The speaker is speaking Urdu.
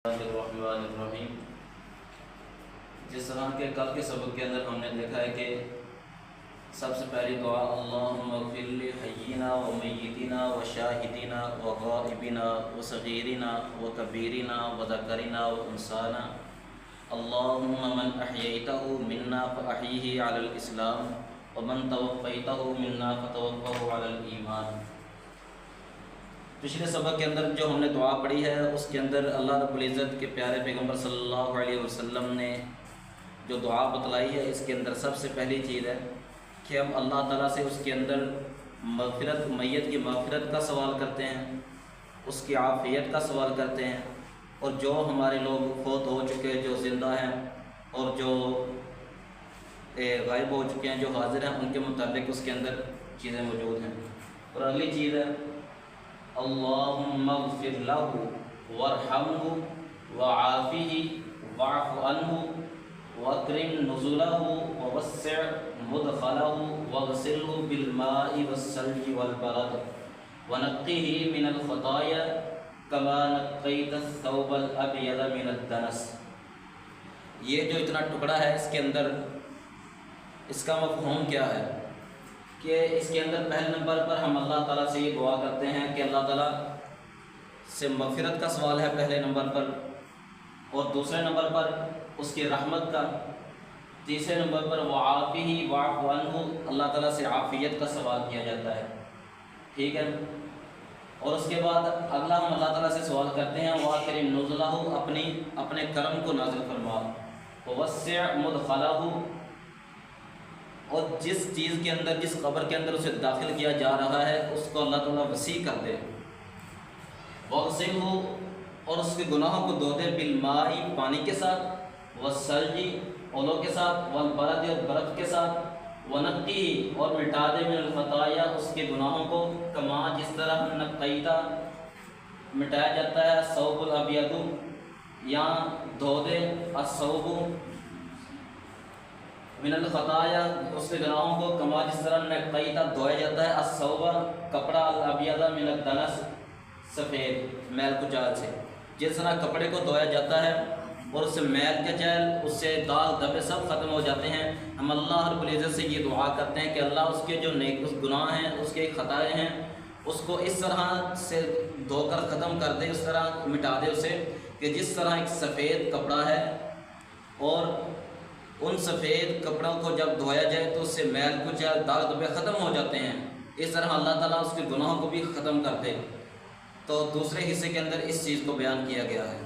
الرحمن الرحیم۔ جس طرح کے کل کے سبق کے اندر ہم نے دیکھا ہے کہ سب سے پہلی دعا اللہم اغفر لحینا و میتنا و شاہدینا و غائبنا و صغیرنا و کبیرنا و ذکرنا و انسانا اللہم من احییتہ منا فاحیہ علی الاسلام ومن توفیتہ منا فتوفہ علی الایمان۔ پچھلے سبق کے اندر جو ہم نے دعا پڑھی ہے اس کے اندر اللہ رب العزت کے پیارے پیغمبر صلی اللہ علیہ وسلم نے جو دعا بتلائی ہے اس کے اندر سب سے پہلی چیز ہے کہ ہم اللہ تعالیٰ سے اس کے اندر مغفرت، میت کی مغفرت کا سوال کرتے ہیں، اس کی عافیت کا سوال کرتے ہیں، اور جو ہمارے لوگ فوت ہو چکے، جو زندہ ہیں اور جو غائب ہو چکے ہیں، جو حاضر ہیں، ان کے متعلق اس کے اندر چیزیں موجود ہیں۔ اور اگلی چیز ہے اللہم اغفر لہ وارحمہ وعافہ واعف عنہ واکرم نزلہ ووسع مدخلہ واغسلہ بالماء والثلج والبرد ونقہ من الخطایا کما نقیت الثوب الابیض من الدنس۔ یہ جو اتنا ٹکڑا ہے اس کے اندر اس کا مفہوم کیا ہے کہ اس کے اندر پہلے نمبر پر ہم اللہ تعالیٰ سے یہ دعا کرتے ہیں کہ اللہ تعالیٰ سے مغفرت کا سوال ہے پہلے نمبر پر، اور دوسرے نمبر پر اس کی رحمت کا، تیسرے نمبر پر وعافہ واعف عنہ اللہ تعالیٰ سے عافیت کا سوال کیا جاتا ہے، ٹھیک ہے۔ اور اس کے بعد اگلا ہم اللہ تعالیٰ سے سوال کرتے ہیں واکرم نزلہ، اپنے کرم کو نازل فرما، ووسع مدخلہ، اور جس چیز کے اندر، جس قبر کے اندر اسے داخل کیا جا رہا ہے اس کو اللہ تعالیٰ وسیع کر دے، واغسلہ، اور اس کے گناہوں کو دھو دے، بالماء، پانی کے ساتھ، والثلج، اولوں کے ساتھ، والبرد، اور برف کے ساتھ، ونقی، اور مٹا دے، من الخطایا، اس کے گناہوں کو، کما، جس طرح نقیتا، مٹایا جاتا ہے، الثوب الابیض، یا دھو دے، الثوب من الخطایا، اس کے گناہوں کو، کما، جس طرح نقیتا، دھویا جاتا ہے، الثوب، کپڑا، الابیض، من الدنس، سفید میل کچال سے، جس طرح کپڑے کو دھویا جاتا ہے اور اس سے میل کچال، اس سے داغ دھبے سب ختم ہو جاتے ہیں۔ ہم اللہ رب العزت سے یہ دعا کرتے ہیں کہ اللہ اس کے جو اس گناہ ہیں، اس کے خطائیں ہیں، اس کو اس طرح سے دھو کر ختم کر دے، اس طرح مٹا دے اسے کہ جس طرح ایک سفید کپڑا ہے، اور ان سفید کپڑوں کو جب دھویا جائے تو اس سے میل کچال، داغ دھبے ختم ہو جاتے ہیں، اس طرح اللہ تعالیٰ اس کے گناہوں کو بھی ختم کر دے۔ تو دوسرے حصے کے اندر اس چیز کو بیان کیا گیا ہے۔